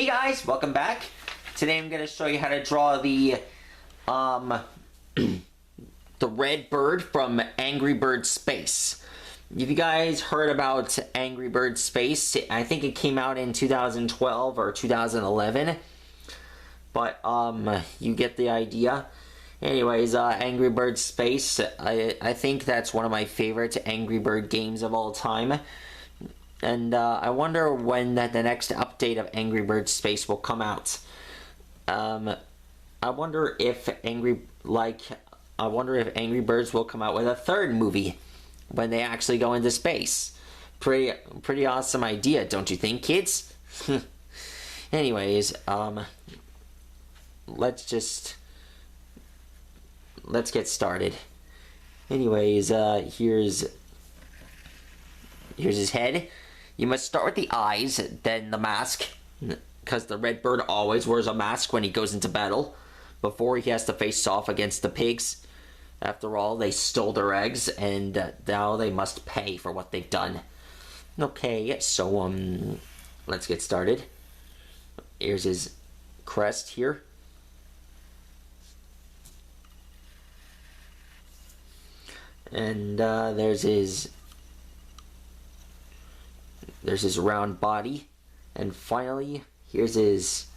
Hey guys, welcome back. Today I'm going to show you how to draw the the red bird from Angry Birds Space. Have you guys heard about Angry Birds Space? I think it came out in 2012 or 2011. But you get the idea. Anyways, Angry Birds Space, I think that's one of my favorite Angry Bird games of all time. And I wonder when the next update of Angry Birds Space will come out. I wonder if Angry Birds will come out with a third movie when they actually go into space. Pretty awesome idea, don't you think, kids? Anyways, let's get started. Anyways, here's his head. You must start with the eyes, then the mask, because the red bird always wears a mask when he goes into battle, before he has to face off against the pigs. After all, they stole their eggs, and now they must pay for what they've done. Okay, so, let's get started. Here's his crest here. And, there's his round body, and finally here's his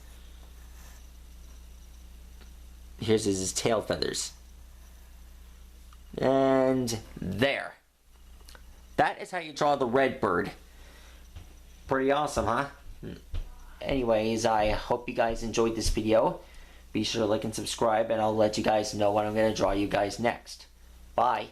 tail feathers. And there, that is how you draw the red bird. Pretty awesome, huh? Anyways, I hope you guys enjoyed this video. Be sure to like and subscribe, and I'll let you guys know when I'm going to draw you guys next. Bye.